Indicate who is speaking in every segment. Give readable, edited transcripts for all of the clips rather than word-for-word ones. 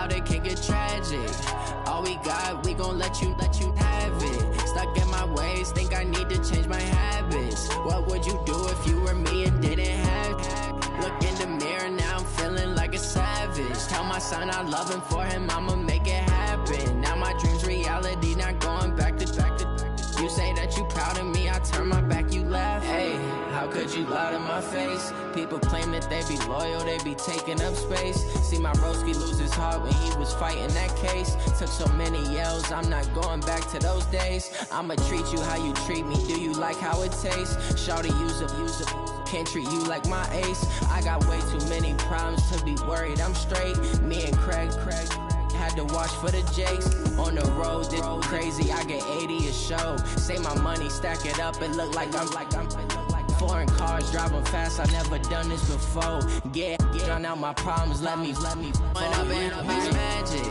Speaker 1: out, it can get tragic. All we got, we gon' let you have it. Stuck in my ways, think I need to change my habits. What would you do if you were me and didn't have it? Look in the mirror, now I'm feeling like a savage. Tell my son I love him, for him I'ma make it happen. Now my dream's reality, not going back to. You say that you proud of me, I turn my back, you laugh. Hey, how could you lie to my face? People claim that they be loyal, they be taking up space. See my broski lose his heart when he was fighting that case. Took so many yells, I'm not going back to those days. I'ma treat you how you treat me, do you like how it tastes? Shawty, use up, can't treat you like my ace. I got way too many problems to be worried, I'm straight. Me and Craig had to watch for the Jakes. On the road, this crazy, I get 80 a show. Say my money, stack it up, it look like I'm foreign cars, driving fast, I never done this before. Drown out my problems, let me run up and magic.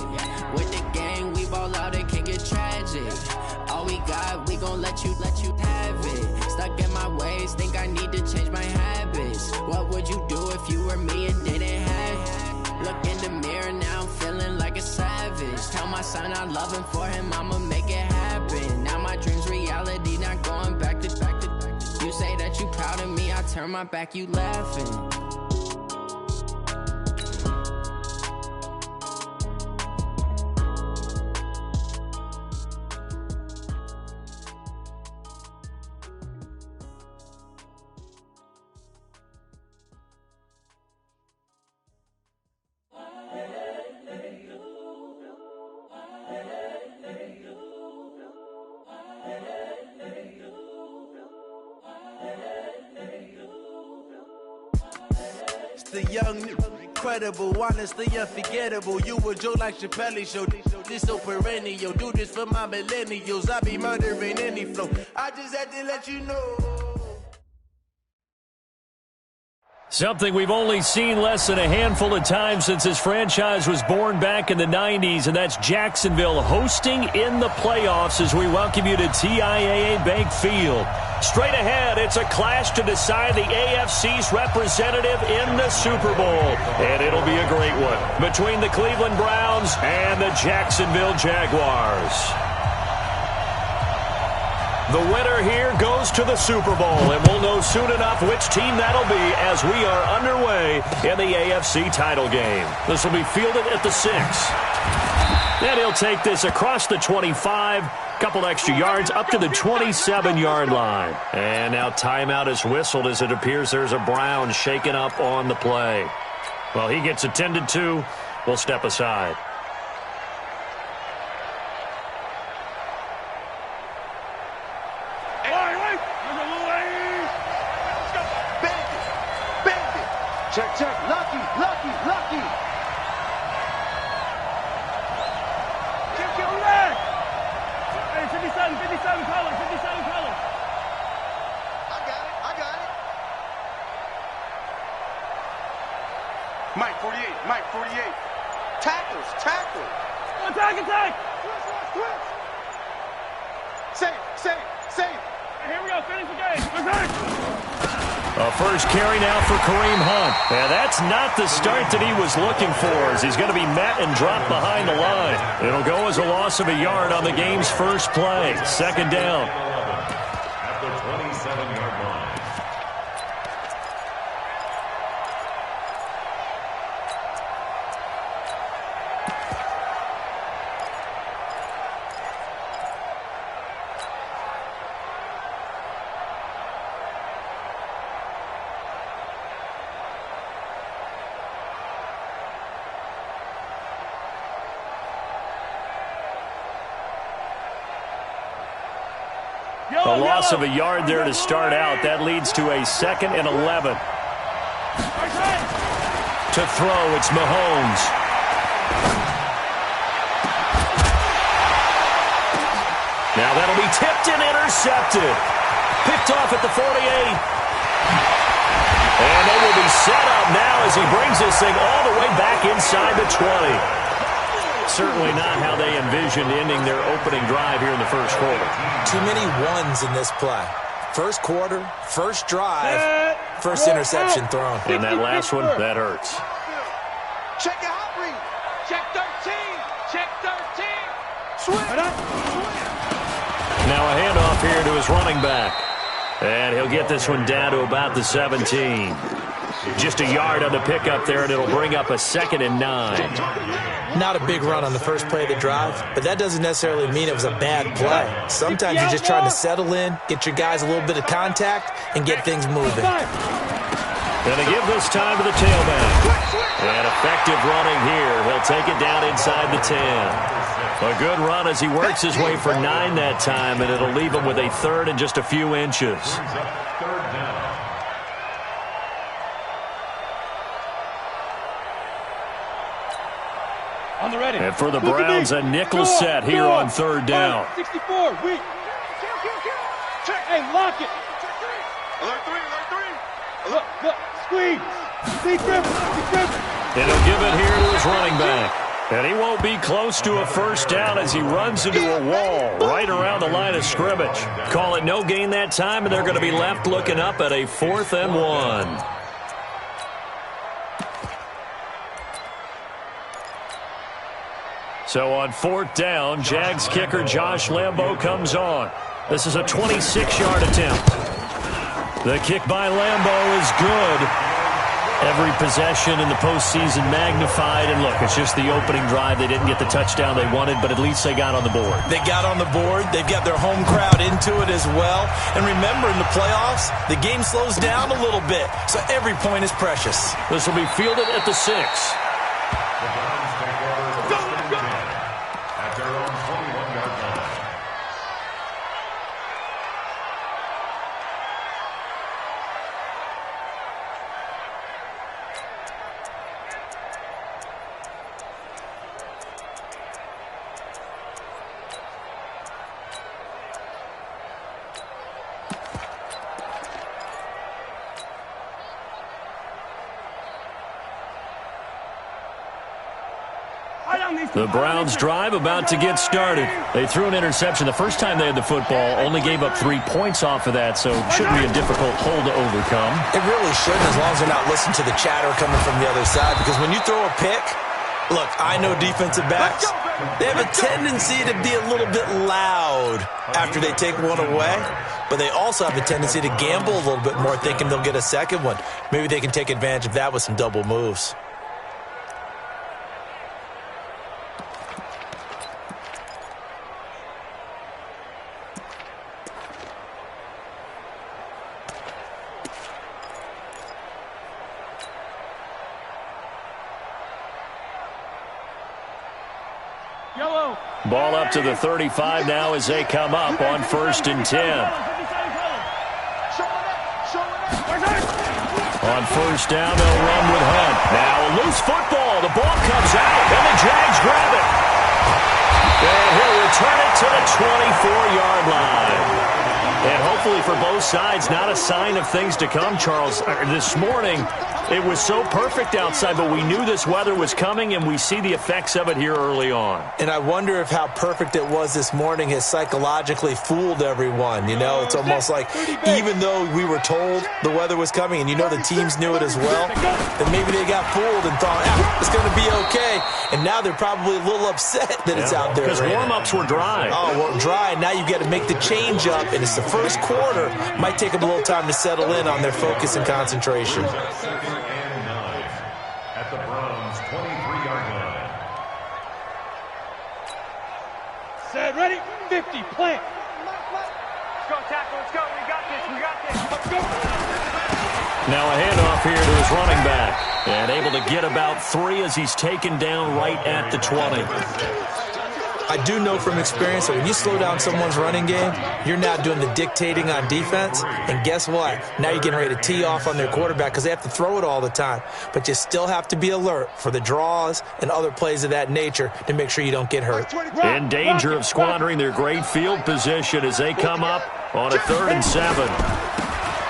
Speaker 1: With the gang, we ball out, it can get tragic. All we got, we gon' let you have it. Stuck in my ways, think I need to change my habits. What would you do if you were me and didn't have it? Look in the mirror, now I'm feeling like a savage. Tell my son I love him, for him I'ma make it happen. Now my dream's reality, not going back to. You say that you proud of me, I turn my back, you laughing.
Speaker 2: The young, incredible, honestly unforgettable. You a joke like Chappelle show. This so perennial. Do this for my millennials. I be murdering any flow. I just had to let you know.
Speaker 3: Something we've only seen less than a handful of times since this franchise was born back in the 90s, and that's Jacksonville hosting in the playoffs as we welcome you to TIAA Bank Field. Straight ahead, it's a clash to decide the AFC's representative in the Super Bowl, and it'll be a great one between the Cleveland Browns and the Jacksonville Jaguars. The winner here goes to the Super Bowl, and we'll know soon enough which team that'll be as we are underway in the AFC title game. This will be fielded at the 6. And he'll take this across the 25, couple extra yards up to the 27-yard line. And now timeout is whistled as it appears there's a Brown shaken up on the play. Well, he gets attended to. We'll step aside.
Speaker 4: Check. Lucky. Check, back. Hey, 57 color. I got it. Mike 48. Tackle. Attack. Safe. Here we go, finish the game.
Speaker 3: A first carry now for Kareem Hunt. Yeah, that's not the start that he was looking for, as he's going to be met and dropped behind the line. It'll go as a loss of a yard on the game's first play. Second down.
Speaker 5: At the 27-yard line.
Speaker 3: A loss of a yard there to start out. That leads to a 2nd and 11. To throw, it's Mahomes. Now that'll be tipped and intercepted. Picked off at the 48. And they will be set up now as he brings this thing all the way back inside the 20. Certainly not how they envisioned ending their opening drive here in the first quarter.
Speaker 6: Too many ones in this play. First quarter, first drive, first interception thrown.
Speaker 3: And that last one, that hurts.
Speaker 4: Check your hot read. Check 13.
Speaker 3: Now a handoff here to his running back. And he'll get this one down to about the 17. Just a yard on the pickup there, and it'll bring up a 2nd and 9.
Speaker 6: Not a big run on the first play of the drive, but that doesn't necessarily mean it was a bad play. Sometimes you're just trying to settle in, get your guys a little bit of contact, and get things moving.
Speaker 3: Going to give this time to the tailback. And effective running here. He'll take it down inside the 10. A good run as he works his way for 9 that time, and it'll leave him with a 3rd and just a few inches.
Speaker 4: On the ready.
Speaker 3: And for the Browns, a nickel set here on 3rd down.
Speaker 4: 64, weak. Hey, lock it. Alert 3. Look, squeeze. Deep grip.
Speaker 3: And he'll give it here to his running back. And he won't be close to a 1st down as he runs into a wall right around the line of scrimmage. Call it no gain that time, and they're going to be left looking up at a 4th and 1. So on 4th down, Jags kicker Josh Lambo comes on. This is a 26-yard attempt. The kick by Lambo is good. Every possession in the postseason magnified. And look, it's just the opening drive. They didn't get the touchdown they wanted, but at least they got on the board.
Speaker 6: They got on the board. They've got their home crowd into it as well. And remember, in the playoffs, the game slows down a little bit, so every point is precious.
Speaker 3: This will be fielded at the 6.
Speaker 5: At their own 21-yard line.
Speaker 3: The Browns drive about to get started. They threw an interception the first time they had the football, only gave up 3 points off of that, so it shouldn't be a difficult hole to overcome.
Speaker 6: It really shouldn't, as long as they're not listening to the chatter coming from the other side, because when you throw a pick, look, I know defensive backs, they have a tendency to be a little bit loud after they take one away, but they also have a tendency to gamble a little bit more, thinking they'll get a second one. Maybe they can take advantage of that with some double moves.
Speaker 3: Ball up to the 35 now as they come up on 1st and 10. On 1st down, they'll run with Hunt. Now a loose football. The ball comes out, and the Jags grab it. And he'll return it to the 24-yard line. And hopefully for both sides, not a sign of things to come, Charles. This morning, it was so perfect outside, but we knew this weather was coming, and we see the effects of it here early on.
Speaker 6: And I wonder if how perfect it was this morning has psychologically fooled everyone. You know, it's almost like even though we were told the weather was coming, and you know the teams knew it as well, then maybe they got fooled and thought, it's going to be okay. And now they're probably a little upset that it's out there.
Speaker 3: Because warm-ups were dry.
Speaker 6: Oh, well, dry. Now you've got to make the change up, and it's the first quarter. Might take them a little time to settle in on their focus and concentration.
Speaker 5: At the Browns' 23-yard line.
Speaker 4: Set, ready, 50, plant. Let's go, tackle, let's go. We got this. Let's go.
Speaker 3: Now a handoff here to his running back. And able to get about 3 as he's taken down right at the 20.
Speaker 6: I do know from experience that when you slow down someone's running game, you're now doing the dictating on defense. And guess what? Now you're getting ready to tee off on their quarterback because they have to throw it all the time. But you still have to be alert for the draws and other plays of that nature to make sure you don't get hurt.
Speaker 3: In danger of squandering their great field position as they come up on a 3rd and 7.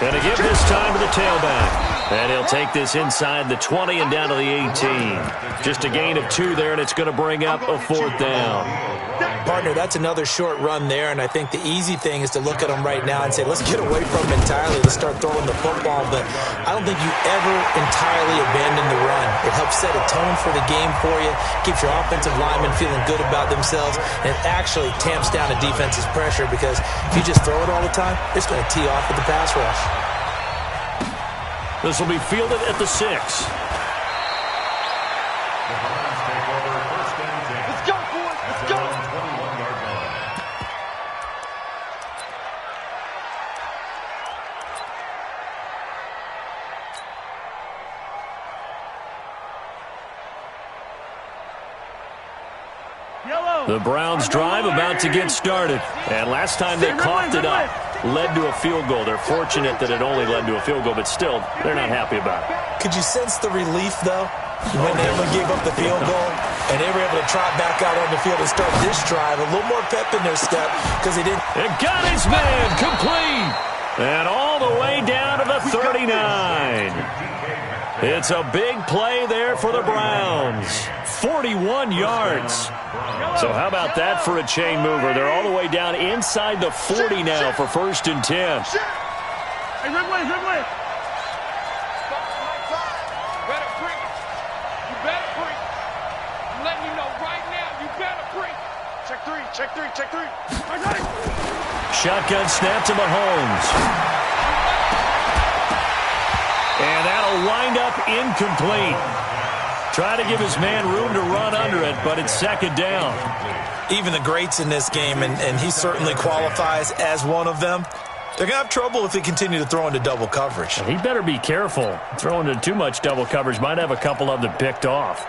Speaker 3: And to give this time to the tailback. And he'll take this inside the 20 and down to the 18. Just a gain of 2 there, and it's going to bring up a 4th down.
Speaker 6: Partner, that's another short run there, and I think the easy thing is to look at them right now and say, let's get away from them entirely. Let's start throwing the football, but I don't think you ever entirely abandon the run. It helps set a tone for the game for you, keeps your offensive linemen feeling good about themselves, and it actually tamps down a defense's pressure because if you just throw it all the time, it's going to tee off with the pass rush.
Speaker 3: This will be fielded at the 6.
Speaker 5: The Browns take over 1st and 10.
Speaker 4: Let's go, boys. Let's go.
Speaker 5: 21-yard line.
Speaker 3: The Browns drive about to get started. And last time they coughed it up, led to a field goal. They're fortunate that it only led to a field goal, but still, they're not happy about it.
Speaker 6: Could you sense the relief, though, when they gave up the field goal and they were able to trot back out on the field and start this drive? A little more pep in their step because they didn't.
Speaker 3: It got his man complete. And all the way down to the 39. It's a big play there for the Browns. 41 yards. So how about that for a chain mover? They're all the way down inside the 40 now for 1st and 10.
Speaker 4: Hey, red way, red way. Better preach. You better preach. I'm letting you know right now, you better preach. Check 3, check 3, check 3. I got it.
Speaker 3: Shotgun snap to Mahomes. And that'll wind up incomplete. Try to give his man room to run under it, but it's 2nd down.
Speaker 6: Even the greats in this game, and he certainly qualifies as one of them, they're going to have trouble if they continue to throw into double coverage.
Speaker 3: He better be careful. Throwing into too much double coverage might have a couple of them picked off.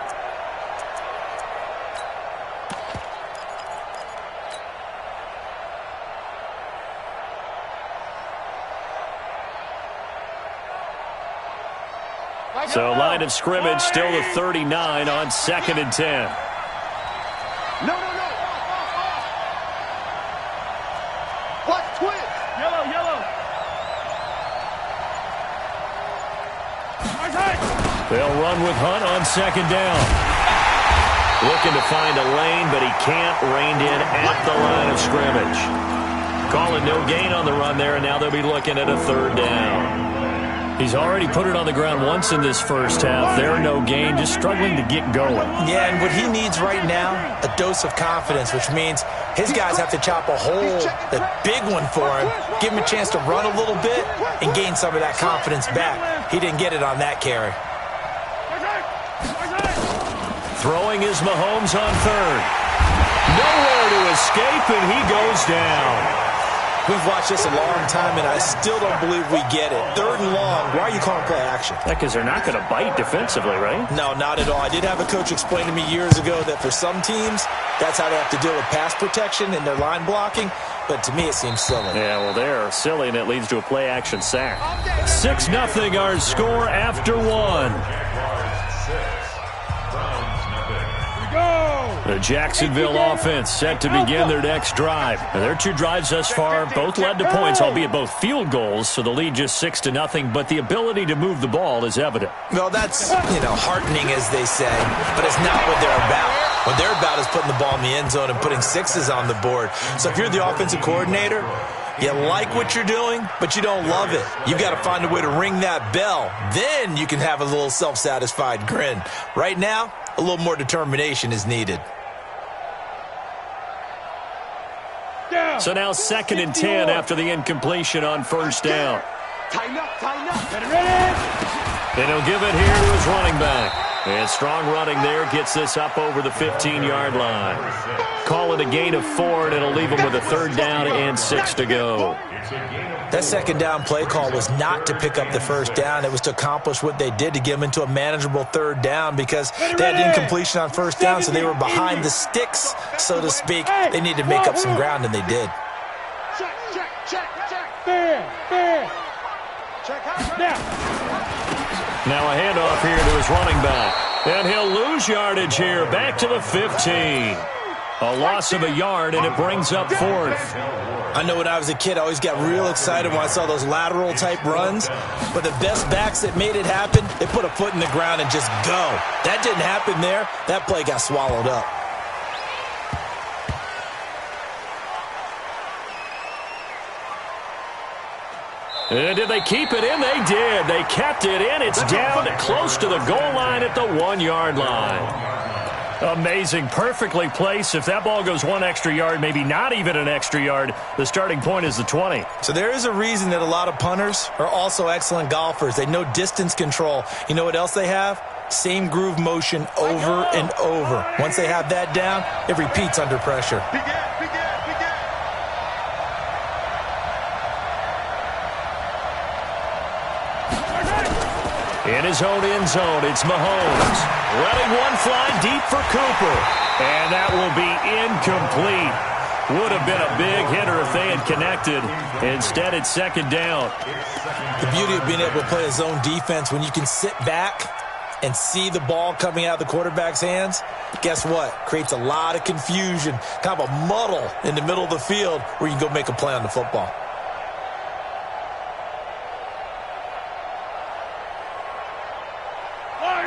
Speaker 3: So line of scrimmage still the 39 on 2nd and 10.
Speaker 4: No. Watch twist. Yellow.
Speaker 3: They'll run with Hunt on 2nd down. Looking to find a lane, but he can't. Reined in at the line of scrimmage. Calling no gain on the run there, and now they'll be looking at a 3rd down. He's already put it on the ground once in this first half. There, no gain, just struggling to get going.
Speaker 6: Yeah, and what he needs right now, a dose of confidence, which means his guys have to chop a hole, a big one for him, give him a chance to run a little bit and gain some of that confidence back. He didn't get it on that carry.
Speaker 3: Throwing is Mahomes on 3rd. Nowhere to escape, and he goes down.
Speaker 6: We've watched this a long time, and I still don't believe we get it. 3rd and long, why are you calling play action?
Speaker 3: Because they're not going to bite defensively, right?
Speaker 6: No, not at all. I did have a coach explain to me years ago that for some teams, that's how they have to deal with pass protection and their line blocking. But to me, it seems silly.
Speaker 3: Yeah, well, they're silly, and it leads to a play-action sack. 6-0 our score after 1. The Jacksonville offense set to begin their next drive. Now, their 2 drives thus far both led to points, albeit both field goals, so the lead just 6-0, but the ability to move the ball is evident.
Speaker 6: Well, that's, heartening, as they say, but it's not what they're about. What they're about is putting the ball in the end zone and putting 6s on the board. So if you're the offensive coordinator, you like what you're doing, but you don't love it. You've got to find a way to ring that bell. Then you can have a little self-satisfied grin. Right now, a little more determination is needed.
Speaker 3: So now 2nd and 10 after the incompletion on 1st down.
Speaker 4: Tighten up. Get it ready.
Speaker 3: And he'll give it here to his running back. And strong running there gets this up over the 15-yard line. Call it a gain of 4, and it'll leave him with a 3rd down and 6 to go.
Speaker 6: That 2nd down play call was not to pick up the 1st down. It was to accomplish what they did to get them into a manageable 3rd down because they had incompletion on 1st down, so they were behind the sticks, so to speak. They needed to make up some ground, and they did.
Speaker 4: Check. Fair. Check out.
Speaker 3: Now a handoff here to his running back. And he'll lose yardage here, back to the 15. A loss of a yard, and it brings up fourth.
Speaker 6: I know when I was a kid, I always got real excited when I saw those lateral-type runs. But the best backs that made it happen, they put a foot in the ground and just go. That didn't happen there. That play got swallowed up.
Speaker 3: And did they keep it in? They did. They kept it in. It's down close to the goal line at the 1-yard line. Amazing. Perfectly placed. If that ball goes one extra yard, maybe not even an extra yard, the starting point is the 20.
Speaker 6: So there is a reason that a lot of punters are also excellent golfers. They know distance control. You know what else they have? Same groove motion over and over. Once they have that down, it repeats under pressure.
Speaker 3: In his own end zone, it's Mahomes. Letting one fly deep for Cooper. And that will be incomplete. Would have been a big hitter if they had connected. Instead, it's second down.
Speaker 6: The beauty of being able to play a zone defense, when you can sit back and see the ball coming out of the quarterback's hands, guess what? Creates a lot of confusion, kind of a muddle in the middle of the field where you can go make a play on the football.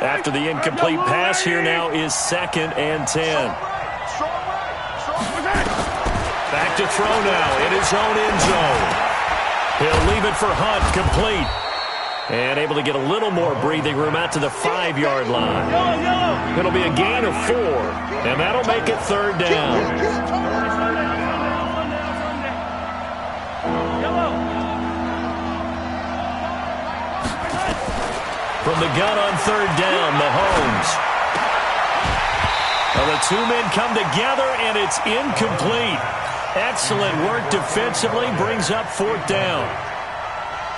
Speaker 3: After the incomplete pass, here now is 2nd and 10. Back to throw now in his own end zone. He'll leave it for Hunt, complete. And able to get a little more breathing room out to the 5-yard line. It'll be a gain of 4, and that'll make it 3rd down. From the gun on 3rd down, Mahomes. Well, the two men come together, and it's incomplete. Excellent work defensively, brings up 4th down.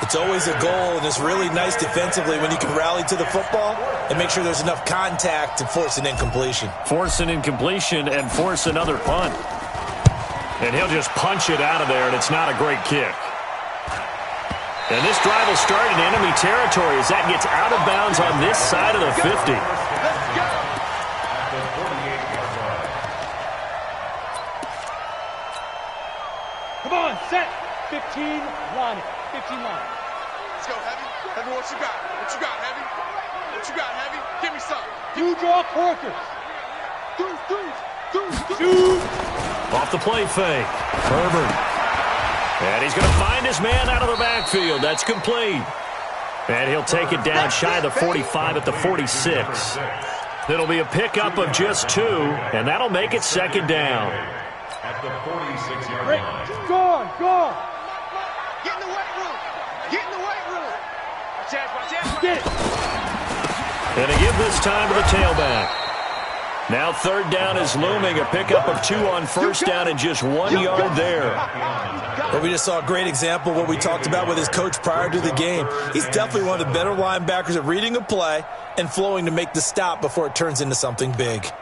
Speaker 6: It's always a goal, and it's really nice defensively when you can rally to the football and make sure there's enough contact to force an incompletion.
Speaker 3: Force an incompletion and force another punt. And he'll just punch it out of there, and it's not a great kick. And this drive will start in enemy territory as that gets out of bounds on this side of the 50.
Speaker 4: Come on, set. 15, line it. 15 line.
Speaker 7: Let's go, Heavy. Heavy, what you got? What you got, Heavy? What you got, Heavy? Give me some.
Speaker 4: Two draw corkers. Two.
Speaker 3: Off the play fake. Herbert. And he's going to find his man out of the backfield. That's complete. And he'll take it down shy of the 45 at the 46. It'll be a pickup of just 2, and that'll make it 2nd down.
Speaker 5: At the 46-yard line.
Speaker 4: Go on.
Speaker 7: Get in the weight room. Get in the weight room. Watch out.
Speaker 4: Get it.
Speaker 3: And a give this time to the tailback. Now 3rd down is looming. A pickup of 2 on 1st down and just 1 yard there.
Speaker 6: Well, we just saw a great example of what we talked about with his coach prior to the game. He's definitely one of the better linebackers at reading a play and flowing to make the stop before it turns into something big.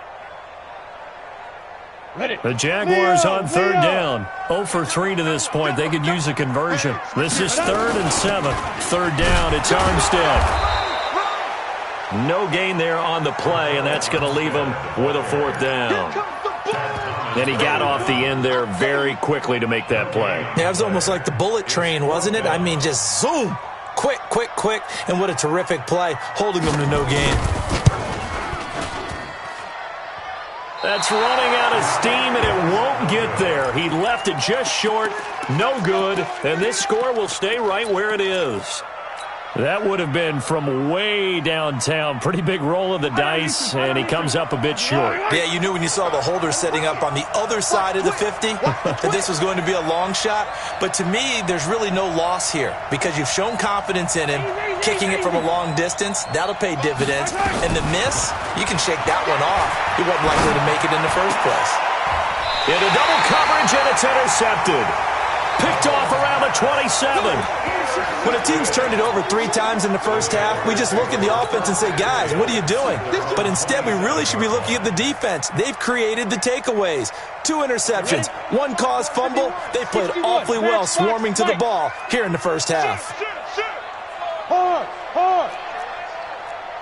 Speaker 3: The Jaguars on 3rd down. 0 for 3 to this point. They could use a conversion. This is 3rd and 7. 3rd down, it's Armstead. No gain there on the play, and that's going to leave him with a 4th down. And he got off the end there very quickly to make that play.
Speaker 6: Yeah, it was almost like the bullet train, wasn't it? I mean, just zoom. Quick. And what a terrific play, holding them to no gain.
Speaker 3: That's running out of steam, and it won't get there. He left it just short. No good. And this score will stay right where it is. That would have been from way downtown. Pretty big roll of the dice, and he comes up a bit short.
Speaker 6: Yeah, you knew when you saw the holder setting up on the other side of the 50 that this was going to be a long shot. But to me, there's really no loss here because you've shown confidence in him. Kicking it from a long distance, that'll pay dividends. And the miss, you can shake that one off. He wasn't likely to make it in the first place.
Speaker 3: Into double coverage, and it's intercepted. Picked off around the 27.
Speaker 6: When a team's turned it over 3 times in the first half, we just look at the offense and say, guys, what are you doing? But instead, we really should be looking at the defense. They've created the takeaways. 2 interceptions, 1 caused fumble. They played awfully well swarming to the ball here in the first half.
Speaker 4: Hard.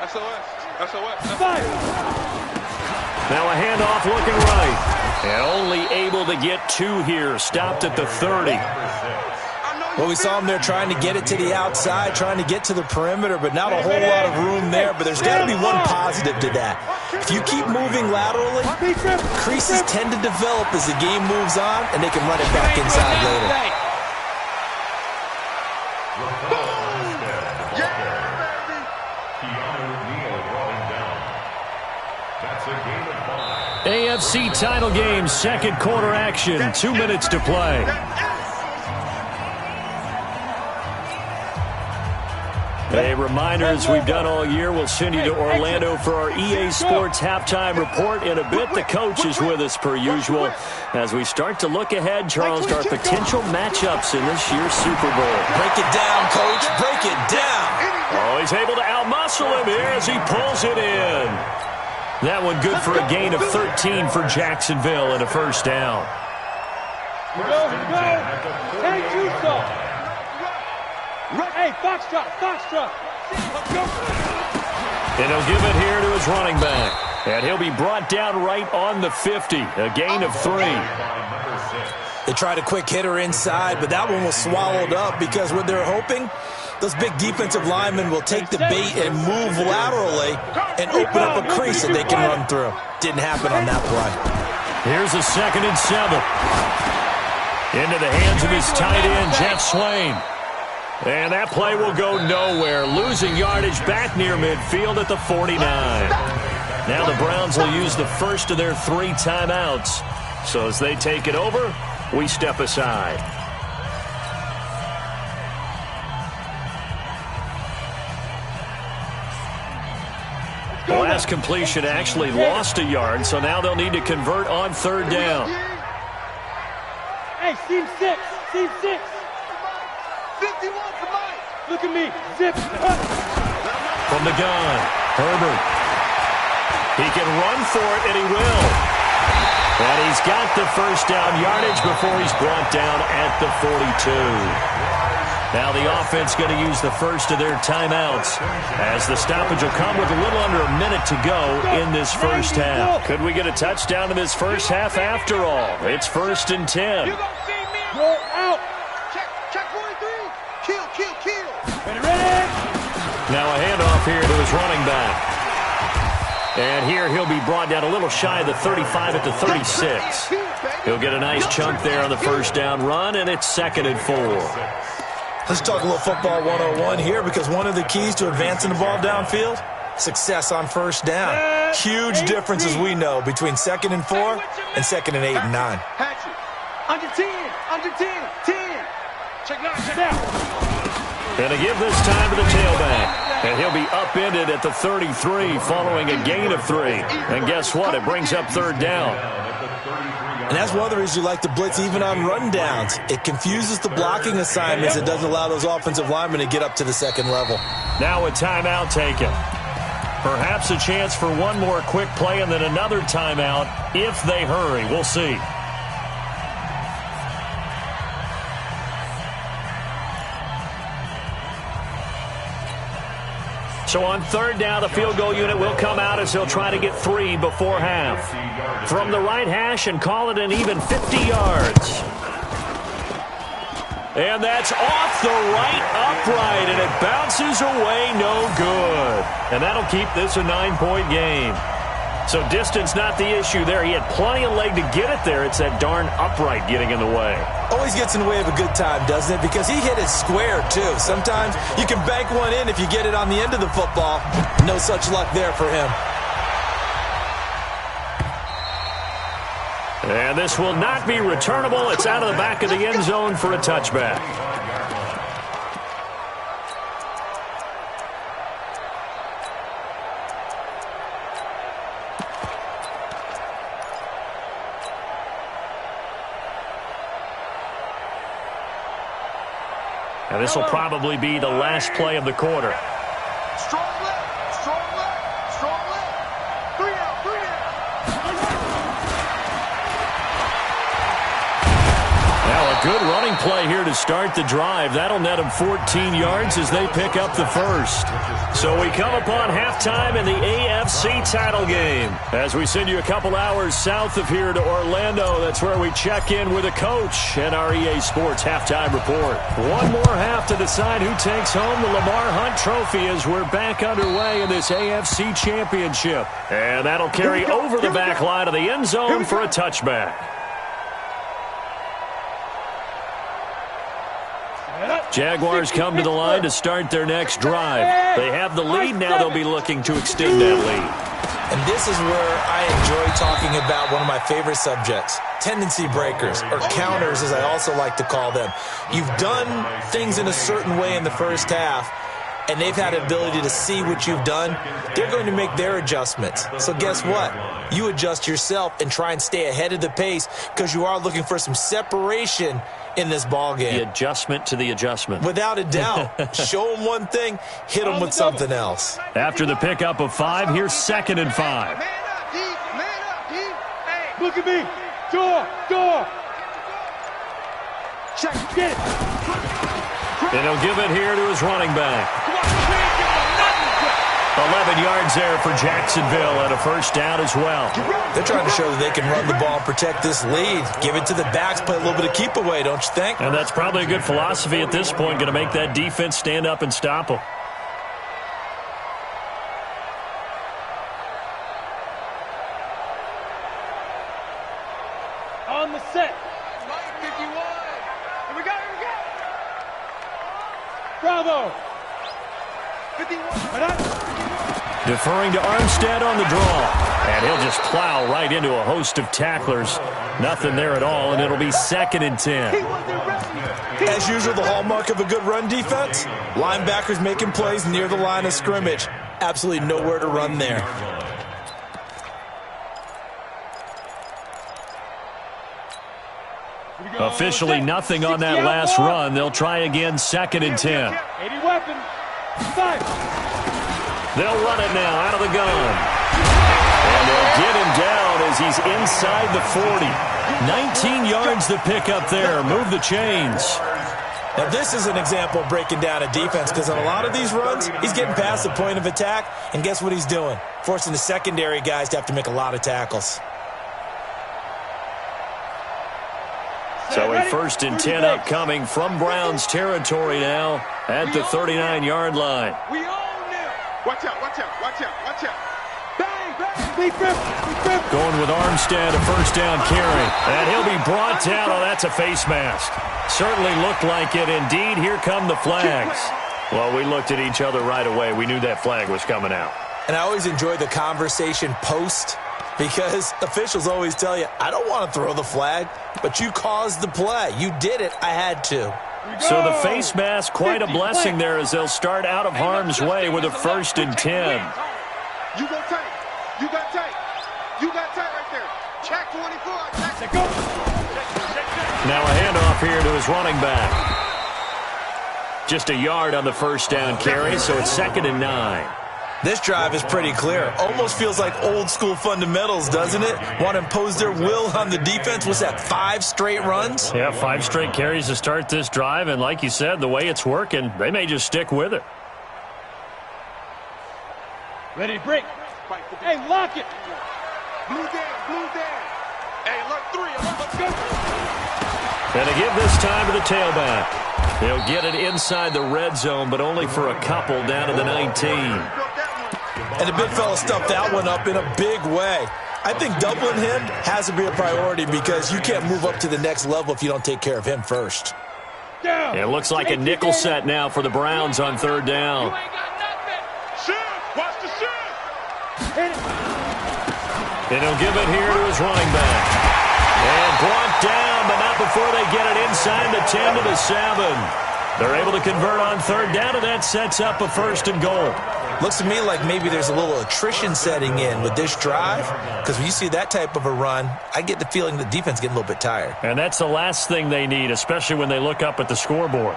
Speaker 7: SOS.
Speaker 3: Now a handoff looking right. And only able to get 2 here. Stopped at the 30.
Speaker 6: Well, we saw him there trying to get it to the outside, trying to get to the perimeter, but not a whole lot of room there. But there's got to be one positive to that. If you keep moving laterally, creases tend to develop as the game moves on, and they can run it back inside later.
Speaker 3: AFC title game, second quarter action, 2 minutes to play. A reminder, as we've done all year, we'll send you to Orlando for our EA Sports halftime report. In a bit, the coach is with us per usual as we start to look ahead, Charles, to our potential matchups in this year's Super Bowl.
Speaker 6: Break it down, Coach. Break it down.
Speaker 3: Oh, he's able to outmuscle him here as he pulls it in. That one good for a gain of 13 for Jacksonville and a first down.
Speaker 4: Here we go. Take 2 stuff. Hey, Foxtrot. Let's go.
Speaker 3: And he'll give it here to his running back. And he'll be brought down right on the 50. A gain of 3.
Speaker 6: They tried a quick hitter inside, but that one was swallowed up because what they're hoping, those big defensive linemen will take the bait and move laterally and open up a crease that they can run through. Didn't happen on that play.
Speaker 3: Here's a 2nd and 7. Into the hands of his tight end, Jeff Swain. And that play will go nowhere. Losing yardage back near midfield at the 49. Now the Browns will use the first of their 3 timeouts. So as they take it over, we step aside. The last completion actually lost a yard, so now they'll need to convert on 3rd down.
Speaker 4: Hey, seam 6. 51 for Mike. Look at me. Zip.
Speaker 3: From the gun, Herbert. He can run for it, and he will. And he's got the first down yardage before he's brought down at the 42. Now the offense going to use the first of their timeouts as the stoppage will come with a little under a minute to go in this first half. Could we get a touchdown in this first half after all? It's 1st and 10.
Speaker 4: Go out. Check 43. Kill. Ready.
Speaker 3: Now a handoff here to his running back. And here he'll be brought down a little shy of the 35 at the 36. He'll get a nice chunk there on the first down run, and it's 2nd and 4.
Speaker 6: Let's talk a little football 101 here, because one of the keys to advancing the ball downfield, success on first down. Huge difference, as we know, between 2nd and 4 and 2nd and 8 and 9.
Speaker 4: Under 10. Check 9, check out.
Speaker 3: And to give this time to the tailback. And he'll be upended at the 33 following a gain of 3. And guess what? It brings up 3rd down.
Speaker 6: And that's one of the reasons you like to blitz even on run downs. It confuses the blocking assignments. It doesn't allow those offensive linemen to get up to the 2nd level.
Speaker 3: Now a timeout taken. Perhaps a chance for one more quick play and then another timeout if they hurry. We'll see. So on 3rd down, the field goal unit will come out as he'll try to get 3 before half. From the right hash and call it an even 50 yards. And that's off the right upright, and it bounces away no good. And that'll keep this a 9-point game. So distance not the issue there. He had plenty of leg to get it there. It's that darn upright getting in the way.
Speaker 6: Always gets in the way of a good time, doesn't it? Because he hit it square, too. Sometimes you can bank one in if you get it on the end of the football. No such luck there for him.
Speaker 3: And this will not be returnable. It's out of the back of the end zone for a touchback. And this will probably be the last play of the quarter.
Speaker 7: Strong left. 3 out.
Speaker 3: Now a A good running play here to start the drive. That'll net them 14 yards as they pick up the first. So we come upon halftime in the AFC title game. As we send you a couple hours south of here to Orlando, that's where we check in with a coach and our EA Sports halftime report. One more half to decide who takes home the Lamar Hunt Trophy as we're back underway in this AFC Championship. And that'll carry over the back line of the end zone for a touchback. Jaguars come to the line to start their next drive. They have the lead now. They'll be looking to extend that lead.
Speaker 6: And this is where I enjoy talking about one of my favorite subjects, tendency breakers, or counters as I also like to call them. You've done things in a certain way in the first half, and they've had the ability to see what you've done. They're going to make their adjustments. So guess what? You adjust yourself and try and stay ahead of the pace because you are looking for some separation in this ball game.
Speaker 3: The adjustment to the adjustment.
Speaker 6: Without a doubt. Show them one thing, hit them with something else.
Speaker 3: After the pickup of 5, here's 2nd and 5.
Speaker 4: Man up, D. Man up, D. Hey, look at me. Door. Check, get it.
Speaker 3: And he'll give it here to his running back. 11 yards there for Jacksonville and a first down as well.
Speaker 6: They're trying to show that they can run the ball and protect this lead. Give it to the backs, play a little bit of keep away, don't you think?
Speaker 3: And that's probably a good philosophy at this point, going to make that defense stand up and stop them.
Speaker 4: On the set. 51. Here we go. Bravo. 51.
Speaker 3: Deferring to Armstead on the draw. And he'll just plow right into a host of tacklers. Nothing there at all, and it'll be 2nd and 10.
Speaker 6: As usual, the hallmark of a good run defense, linebackers making plays near the line of scrimmage. Absolutely nowhere to run there.
Speaker 3: Officially nothing on that last run. They'll try again, 2nd and 10.
Speaker 4: 80 weapons. 5.
Speaker 3: They'll run it now out of the gun. And they'll get him down as he's inside the 40. 19 yards to pick up there. Move the chains.
Speaker 6: Now, this is an example of breaking down a defense because on a lot of these runs, he's getting past the point of attack, and guess what he's doing? Forcing the secondary guys to have to make a lot of tackles.
Speaker 3: So a 1st and 10 upcoming from Browns territory now at the 39-yard line.
Speaker 7: We own them. Watch out. Bang.
Speaker 3: Going with Armstead, a first down carry. And he'll be brought down. Oh, that's a face mask. Certainly looked like it. Indeed, here come the flags. Well, we looked at each other right away. We knew that flag was coming out.
Speaker 6: And I always enjoy the conversation post because officials always tell you, I don't want to throw the flag, but you caused the play. You did it. I had to.
Speaker 3: So the face mask, quite a blessing there as they'll start out of harm's way with a 1st and 10.
Speaker 7: You go tight. You got tight right there. Check 24. Check. Go.
Speaker 3: Now a handoff here to his running back. Just a yard on the first down carry, so it's 2nd and 9.
Speaker 6: This drive is pretty clear. Almost feels like old school fundamentals, doesn't it? Want to impose their will on the defense. What's that, 5 straight runs?
Speaker 3: Yeah, 5 straight carries to start this drive, and like you said, the way it's working, they may just stick with it.
Speaker 4: Ready to break. Hey, lock it.
Speaker 7: Blue down. Hey, look 3. Let's go.
Speaker 3: And to give this time to the tailback. They'll get it inside the red zone, but only for a couple down to the 19.
Speaker 6: And the big fella stuffed that one up in a big way. I think doubling him has to be a priority because you can't move up to the next level if you don't take care of him first.
Speaker 3: It looks like a nickel set now for the Browns on 3rd down.
Speaker 7: Watch the shoot.
Speaker 3: And he'll give it here to his running back. And brought down, but not before they get it inside the 10 to the 7. They're able to convert on 3rd down, and that sets up a 1st and goal.
Speaker 6: Looks to me like maybe there's a little attrition setting in with this drive because when you see that type of a run, I get the feeling the defense getting a little bit tired.
Speaker 3: And that's the last thing they need, especially when they look up at the scoreboard.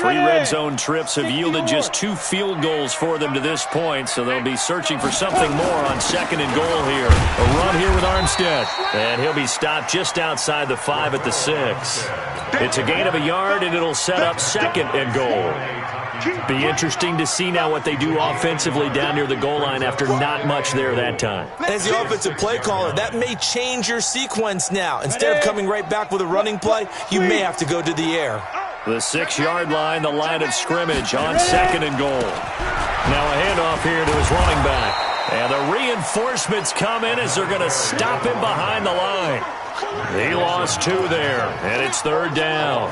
Speaker 3: Free red zone trips have yielded just 2 field goals for them to this point, so they'll be searching for something more on 2nd and goal here. A run here with Armstead, and he'll be stopped just outside the 5 at the 6. It's a gain of a yard, and it'll set up 2nd and goal. Be interesting to see now what they do offensively down near the goal line after not much there that time.
Speaker 6: As the offensive play caller, that may change your sequence now. Instead of coming right back with a running play, you may have to go to the air.
Speaker 3: The 6-yard line, the line of scrimmage on 2nd and goal. Now a handoff here to his running back. And the reinforcements come in as they're going to stop him behind the line. He lost 2 there, and it's 3rd down.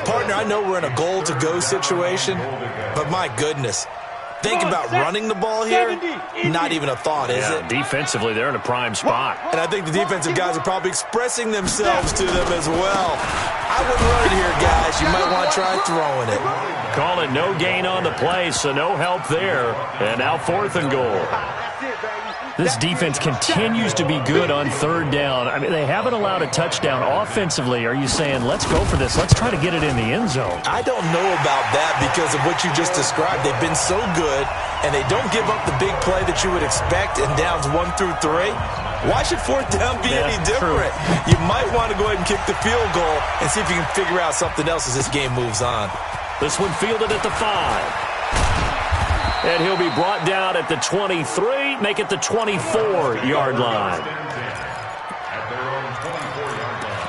Speaker 6: Partner, I know we're in a goal-to-go situation, but my goodness. Think about running the ball here. Not even a thought, is it?
Speaker 3: Defensively, they're in a prime spot.
Speaker 6: And I think the defensive guys are probably expressing themselves to them as well. I wouldn't run it here, guys. You might want to try throwing it.
Speaker 3: Call it no gain on the play, so no help there. And now 4th and goal. This defense continues to be good on 3rd down. I mean, they haven't allowed a touchdown offensively. Are you saying, let's go for this, let's try to get it in the end zone?
Speaker 6: I don't know about that because of what you just described. They've been so good, and they don't give up the big play that you would expect in downs 1 through 3. Why should 4th down be any different? True. You might want to go ahead and kick the field goal and see if you can figure out something else as this game moves on.
Speaker 3: This one fielded at the 5. And he'll be brought down at the 23, make it the 24-yard line.
Speaker 5: At their own 24-yard line.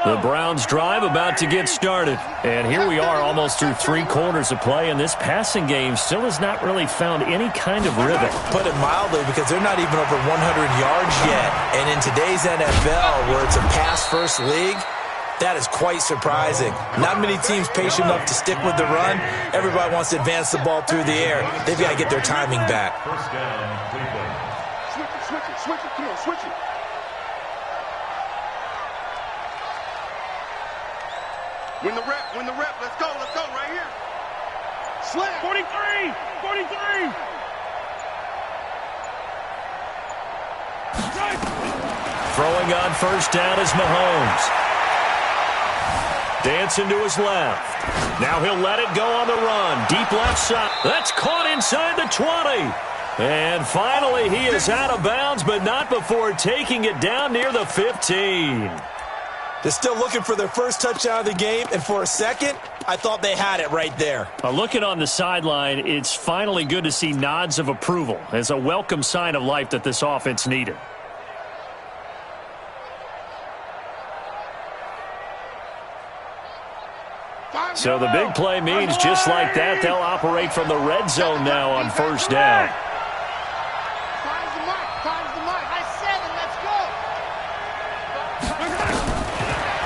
Speaker 3: The Browns drive about to get started. And here we are almost through 3 quarters of play, and this passing game still has not really found any kind of rhythm.
Speaker 6: Put it mildly, because they're not even over 100 yards yet. And in today's NFL, where it's a pass-first league, that is quite surprising. Not many teams patient enough to stick with the run. Everybody wants to advance the ball through the air. They've got to get their timing back.
Speaker 5: First down, Cleveland.
Speaker 7: Switch it, come on, switch it. Win the rep, let's go, right here. Slam. 43.
Speaker 3: Throwing on first down is Mahomes. Dancing to his left. Now he'll let it go on the run. Deep left side. That's caught inside the 20. And finally he is out of bounds, but not before taking it down near the 15.
Speaker 6: They're still looking for their first touchdown of the game, and for a second, I thought they had it right there.
Speaker 3: Looking on the sideline, it's finally good to see nods of approval as a welcome sign of life that this offense needed. So the big play means just like that, they'll operate from the red zone now on first down.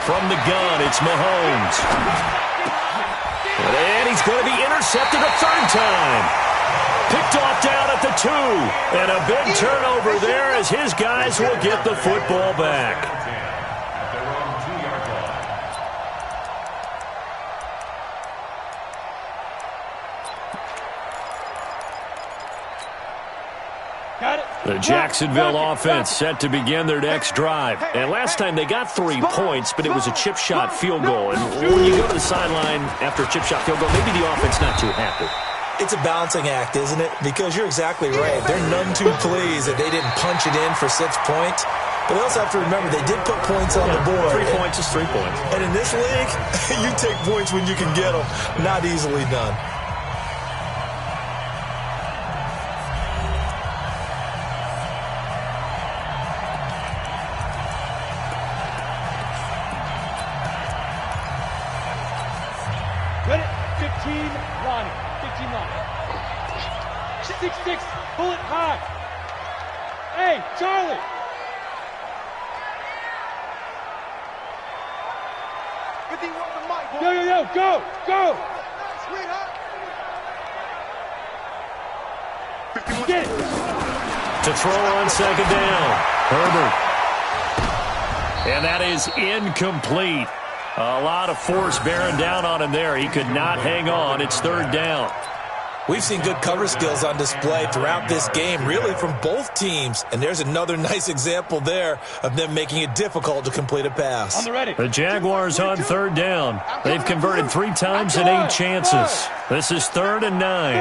Speaker 3: From the gun, it's Mahomes. And he's going to be intercepted a 3rd time. Picked off down at the 2. And a big turnover there as his guys will get the football back.
Speaker 5: At their own 2-yard line.
Speaker 3: The Jacksonville offense set to begin their next drive. And last time they got 3 points, but it was a chip shot field goal. And when you go to the sideline after a chip shot field goal, maybe the offense not too happy.
Speaker 6: It's a balancing act, isn't it? Because you're exactly right. They're none too pleased that they didn't punch it in for 6 points. But they also have to remember they did put points on the board.
Speaker 3: 3 points is 3 points.
Speaker 6: And in this league, you take points when you can get them. Not easily done.
Speaker 8: Ready? 15 line. 15 line. 6-6. Pull it high. Hey, Charlie. Yo, go. Get it.
Speaker 3: To throw on 2nd down. Herbert. And that is incomplete. A lot of force bearing down on him there. He could not hang on. It's third down.
Speaker 6: We've seen good cover skills on display throughout this game, really from both teams. And there's another nice example there of them making it difficult to complete a pass.
Speaker 8: On the ready.
Speaker 3: The Jaguars on third down. They've converted 3 times in 8 chances. This is 3rd and 9.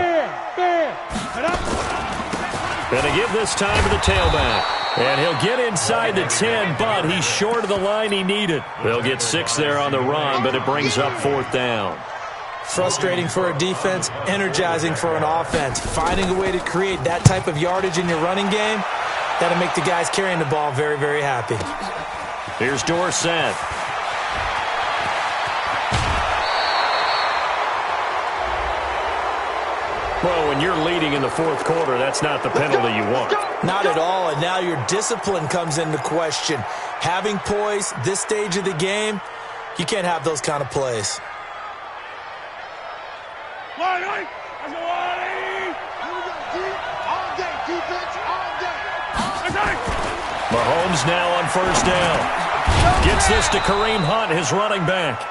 Speaker 3: Going to give this time to the tailback. And he'll get inside the 10, but he's short of the line he needed. They'll get 6 there on the run, but it brings up 4th down.
Speaker 6: Frustrating for a defense, energizing for an offense. Finding a way to create that type of yardage in your running game, that'll make the guys carrying the ball very, very happy.
Speaker 3: Here's Dorsett. Well, when you're leading in the 4th quarter, that's not the penalty you want.
Speaker 6: Not at all, and now your discipline comes into question. Having poise this stage of the game, you can't have those kind of plays.
Speaker 3: Mahomes now on 1st down. Gets this to Kareem Hunt, his running back.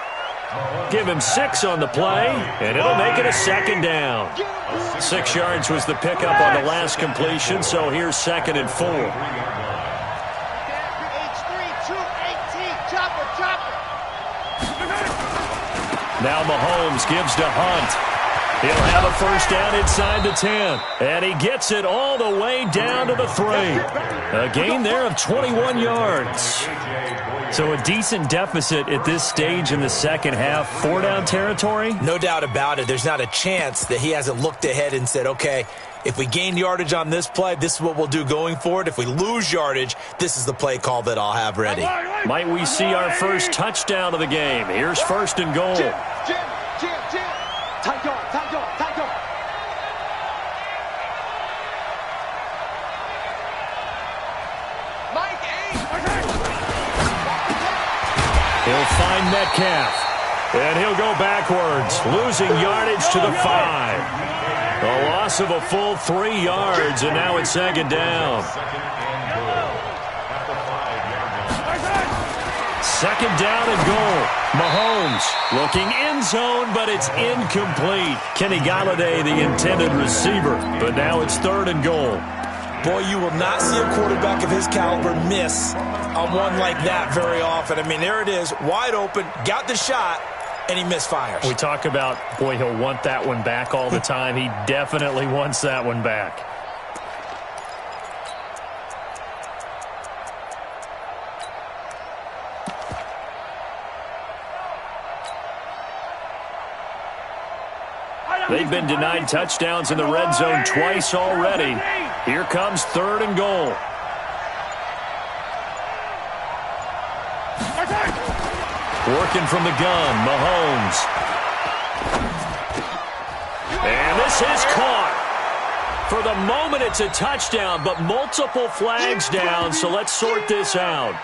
Speaker 3: Give him 6 on the play, and it'll make it a 2nd down. 6 yards was the pickup on the last completion, so here's 2nd and 4. Now Mahomes gives to Hunt. He'll have a 1st down inside the 10. And he gets it all the way down to the 3. A gain there of 21 yards. So a decent deficit at this stage in the second half. 4-down territory?
Speaker 6: No doubt about it. There's not a chance that he hasn't looked ahead and said, okay, if we gain yardage on this play, this is what we'll do going forward. If we lose yardage, this is the play call that I'll have ready.
Speaker 3: Might we see our first touchdown of the game? Here's 1st and goal. He'll find Metcalf, and he'll go backwards, losing yardage to the 5. A loss of a full 3 yards, and now it's 2nd down. 2nd down and goal. Mahomes looking end zone, but it's incomplete. Kenny Galladay, the intended receiver, but now it's 3rd and goal.
Speaker 6: Boy, you will not see a quarterback of his caliber miss on one like that very often. I mean, there it is, wide open, got the shot, and he misfires.
Speaker 3: We talk about, boy, he'll want that one back all the time. He definitely wants that one back. They've been denied touchdowns in the red zone twice already. Here comes 3rd and goal. Working from the gun, Mahomes. And this is caught. For the moment, it's a touchdown, but multiple flags down, so let's sort this out.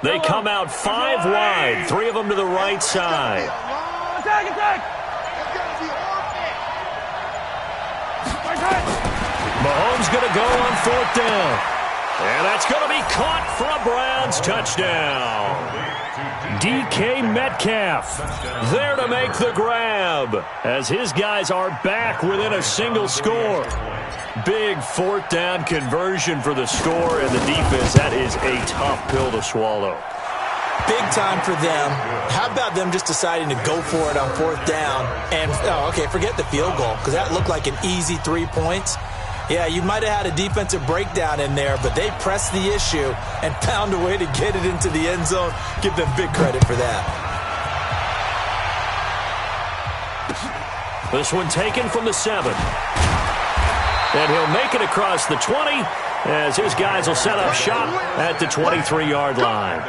Speaker 3: They come out 5 wide, 3 of them to the right side. Mahomes going to go on 4th down. And that's going to be caught for a Browns touchdown. DK Metcalf there to make the grab as his guys are back within a single score. Big 4th down conversion for the score, and the defense, that is a tough pill to swallow.
Speaker 6: Big time for them. How about them just deciding to go for it on 4th down? And, okay, forget the field goal, because that looked like an easy 3 points. Yeah, you might have had a defensive breakdown in there, but they pressed the issue and found a way to get it into the end zone. Give them big credit for that.
Speaker 3: This one taken from the 7. And he'll make it across the 20 as his guys will set up shop at the 23-yard line.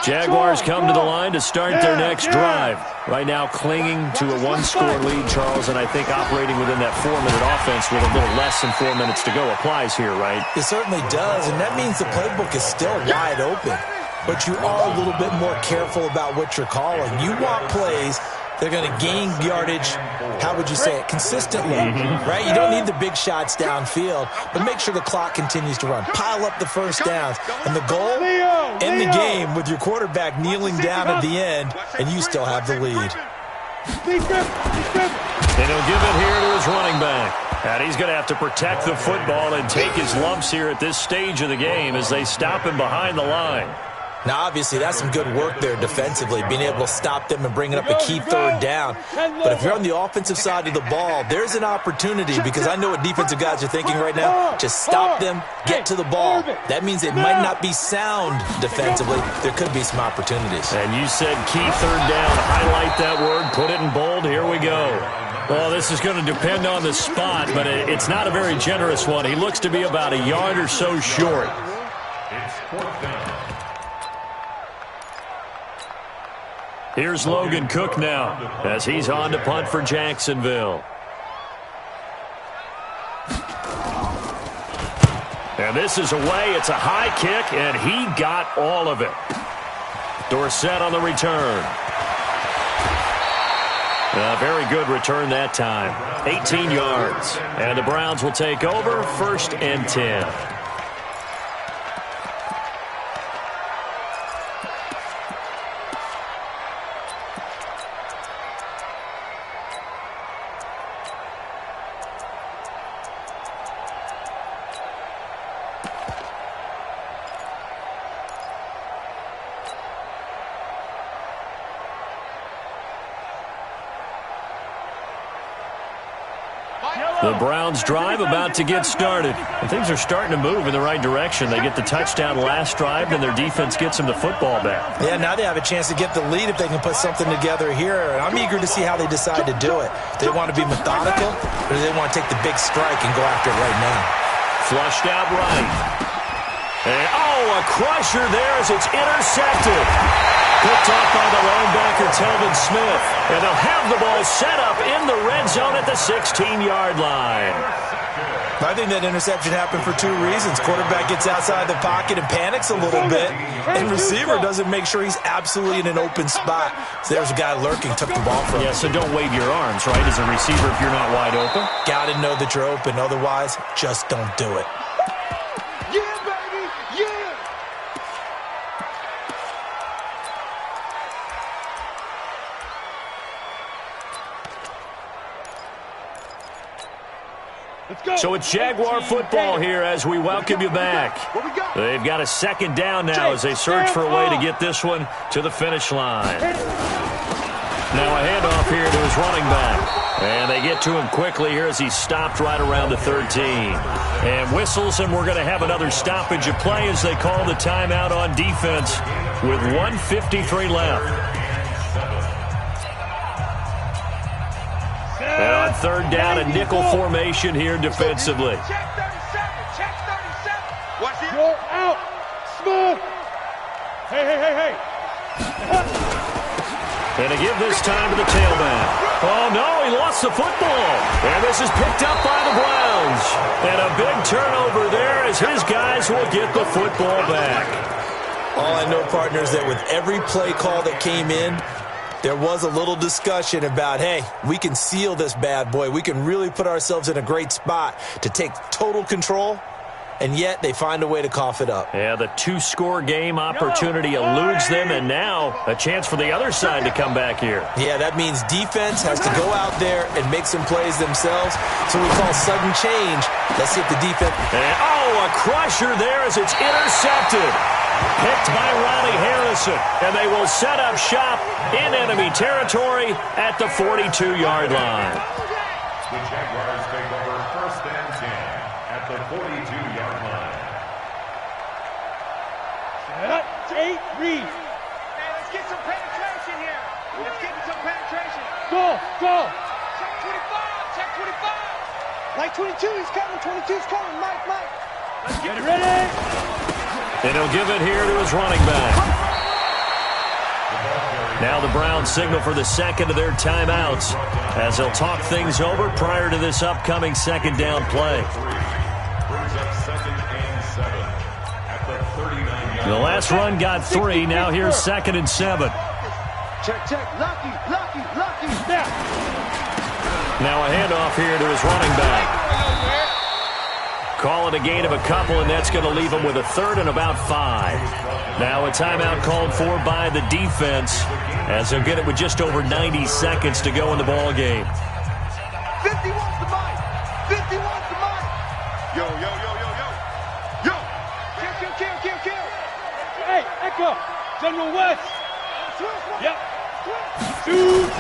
Speaker 3: Jaguars come to the line to start their next drive. Right now clinging to a one-score lead, Charles, and I think operating within that 4-minute offense with a little less than 4 minutes to go applies here, right?
Speaker 6: It certainly does, and that means the playbook is still wide open. But you are a little bit more careful about what you're calling. You want plays that are going to gain yardage, how would you say it, consistently, right? You don't need the big shots downfield, but make sure the clock continues to run. Pile up the first downs. And the goal, end the game with your quarterback kneeling down at the end, and you still have the lead.
Speaker 3: And he'll give it here to his running back. And he's going to have to protect the football and take his lumps here at this stage of the game as they stop him behind the line.
Speaker 6: Now, obviously, that's some good work there defensively, being able to stop them and bringing up a key third down. But if you're on the offensive side of the ball, there's an opportunity, because I know what defensive guys are thinking right now. Just stop them, get to the ball. That means it might not be sound defensively. There could be some opportunities.
Speaker 3: And you said key third down. Highlight that word, put it in bold. Here we go. Well, this is going to depend on the spot, but it's not a very generous one. He looks to be about a yard or so short.
Speaker 5: It's fourth down.
Speaker 3: Here's Logan Cook now as he's on to punt for Jacksonville. And this is away. It's a high kick, and he got all of it. Dorsett on the return. A very good return that time. 18 yards. And the Browns will take over, 1st and 10. The Browns drive about to get started. And things are starting to move in the right direction. They get the touchdown last drive, and their defense gets them the football back.
Speaker 6: Yeah, now they have a chance to get the lead if they can put something together here. And I'm eager to see how they decide to do it. Do they want to be methodical, or do they want to take the big strike and go after it right now?
Speaker 3: Flushed out right. And, a crusher there as it's intercepted. Picked off by the linebacker, Telvin Smith. And they'll have the ball set up in the red zone at the 16-yard line.
Speaker 6: I think that interception happened for two reasons. Quarterback gets outside the pocket and panics a little bit, and receiver doesn't make sure he's absolutely in an open spot. So there's a guy lurking, took the ball from him.
Speaker 3: Yeah, so don't wave your arms, right, as a receiver if you're not wide open.
Speaker 6: Got to know that you're open. Otherwise, just don't do it.
Speaker 3: So it's Jaguar football here as we welcome you back. They've got a second down now as they search for a way to get this one to the finish line. Now a handoff here to his running back. And they get to him quickly here as he's stopped right around the 13. And whistles, and we're going to have another stoppage of play as they call the timeout on defense with 1:53 left. And on third down, a nickel formation here defensively.
Speaker 4: Check 37. Check 37. Watch this.
Speaker 8: Roll out. Smooth. Hey.
Speaker 3: And to give this time to the tailback. Oh, no, he lost the football. And this is picked up by the Browns. And a big turnover there as his guys will get the football back.
Speaker 6: All I know, partner, is that with every play call that came in, there was a little discussion about, hey, we can seal this bad boy. We can really put ourselves in a great spot to take total control, and yet they find a way to cough it up.
Speaker 3: Yeah, the two-score game opportunity eludes them, and now a chance for the other side to come back here.
Speaker 6: Yeah, that means defense has to go out there and make some plays themselves. So we call sudden change. Let's see if the defense...
Speaker 3: And, a crusher there as it's intercepted. Picked by Ronnie Harrison, and they will set up shop in enemy territory at the 42-yard line.
Speaker 5: The Jaguars take over 1st and 10 at the 42-yard line.
Speaker 8: Eight, read.
Speaker 4: Hey, let's get some penetration here. Let's get some penetration.
Speaker 8: Go.
Speaker 4: Check 25. Check 25.
Speaker 9: Like 22, he's coming. 22's coming. Mike.
Speaker 8: Get ready.
Speaker 3: And he'll give it here to his running back. Now the Browns signal for the second of their timeouts as they'll talk things over prior to this upcoming second down play.
Speaker 5: Brings up 2nd and 7 at the 39.
Speaker 3: The last run got 3. Now here's 2nd and 7.
Speaker 9: Check, check. Lucky.
Speaker 8: Snap.
Speaker 3: Now a handoff here to his running back. Call it a gain of a couple, and that's going to leave him with a 3rd and about 5. Now a timeout called for by the defense as they'll get it with just over 90 seconds to go in the ball game.
Speaker 9: 50 wants the mic. 50 wants the mic.
Speaker 7: Yo.
Speaker 9: Kill.
Speaker 8: Hey, Echo. General West. Yep. Shoot.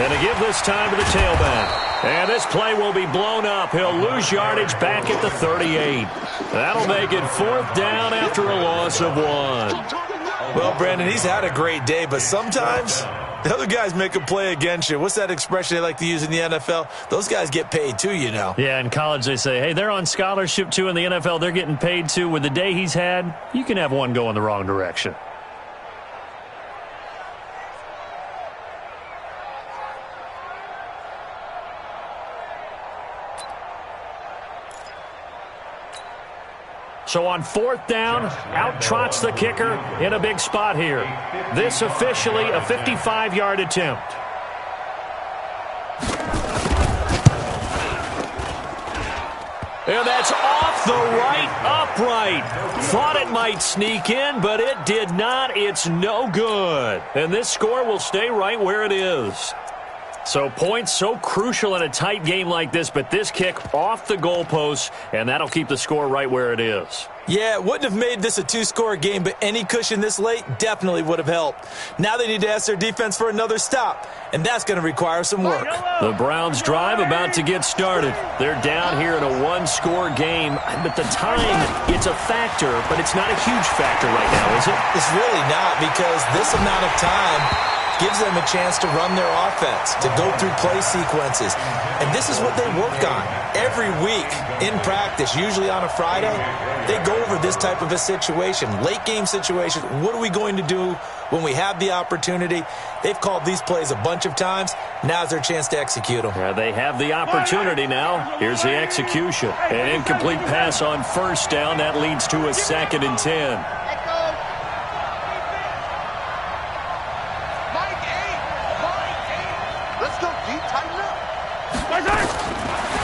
Speaker 3: And to give this time to the tailback. And this play will be blown up. He'll lose yardage back at the 38. That'll make it 4th down after a loss of 1.
Speaker 6: Well, Brandon, he's had a great day, but sometimes the other guys make a play against you. What's that expression they like to use in the NFL? Those guys get paid too, you know.
Speaker 3: Yeah, in college they say, hey, they're on scholarship too. In the NFL, they're getting paid too. With the day he's had, you can have one go in the wrong direction. So on 4th down, out trots the kicker in a big spot here. This officially a 55-yard attempt. And that's off the right upright. Thought it might sneak in, but it did not. It's no good. And this score will stay right where it is. So points so crucial in a tight game like this, but this kick off the goalpost, and that'll keep the score right where it is.
Speaker 6: Yeah, it wouldn't have made this a 2-score game, but any cushion this late definitely would have helped. Now they need to ask their defense for another stop, and that's going to require some work.
Speaker 3: The Browns drive about to get started. They're down here in a 1-score game, but the time, it's a factor, but it's not a huge factor right now, is it?
Speaker 6: It's really not, because this amount of time gives them a chance to run their offense, to go through play sequences. And this is what they work on every week in practice, usually on a Friday. They go over this type of a situation, late game situation. What are we going to do when we have the opportunity? They've called these plays a bunch of times. Now's their chance to execute them.
Speaker 3: Yeah, they have the opportunity now. Here's the execution. An incomplete pass on 1st down. That leads to a 2nd and 10.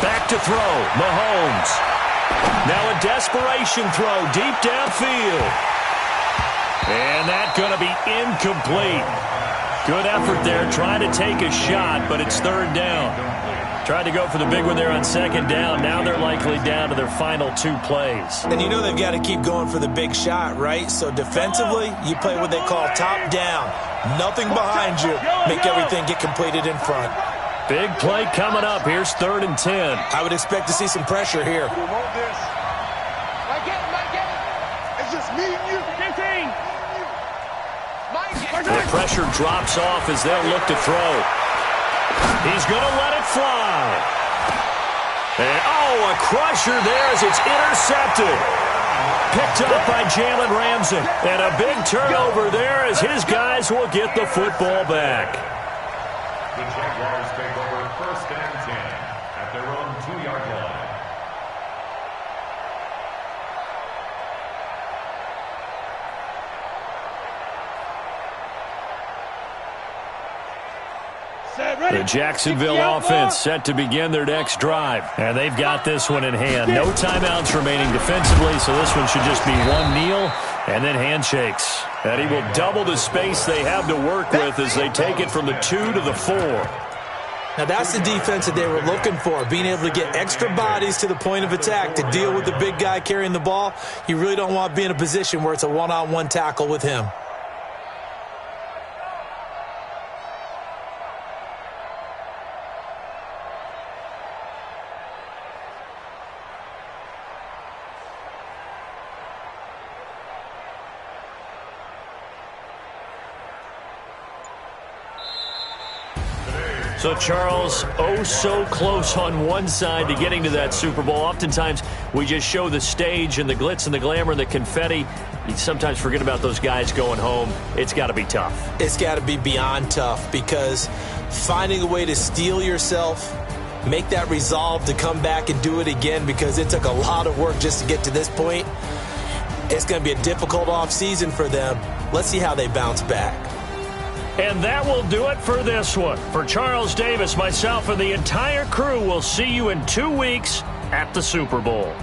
Speaker 3: Back to throw, Mahomes. Now a desperation throw deep downfield. And that's going to be incomplete. Good effort there, trying to take a shot, but it's 3rd down. Tried to go for the big one there on 2nd down. Now they're likely down to their final 2 plays.
Speaker 6: And you know they've got to keep going for the big shot, right? So defensively, you play what they call top down. Nothing behind you. Make everything get completed in front.
Speaker 3: Big play coming up. Here's 3rd and 10.
Speaker 6: I would expect to see some pressure here.
Speaker 7: You want this? Mike, get it. It's just me and you.
Speaker 8: 15.
Speaker 3: The pressure drops off as they'll look to throw. He's going to let it fly. And, a crusher there as it's intercepted. Picked up by Jalen Ramsey. And a big turnover there as his guys will get the football back.
Speaker 5: The Jaguars take over 1st and 10 at their own 2-yard line.
Speaker 3: The Jacksonville offense set to begin their next drive. And they've got this one in hand. No timeouts remaining defensively, so this one should just be one kneel and then handshakes. And he will double the space they have to work with as they take it from the 2 to the 4.
Speaker 6: Now that's the defense that they were looking for, being able to get extra bodies to the point of attack to deal with the big guy carrying the ball. You really don't want to be in a position where it's a one-on-one tackle with him.
Speaker 3: So, Charles, so close on one side to getting to that Super Bowl. Oftentimes, we just show the stage and the glitz and the glamour and the confetti. You sometimes forget about those guys going home. It's got to be tough.
Speaker 6: It's got to be beyond tough, because finding a way to steel yourself, make that resolve to come back and do it again, because it took a lot of work just to get to this point. It's going to be a difficult offseason for them. Let's see how they bounce back.
Speaker 3: And that will do it for this one. For Charles Davis, myself, and the entire crew, we'll see you in 2 weeks at the Super Bowl.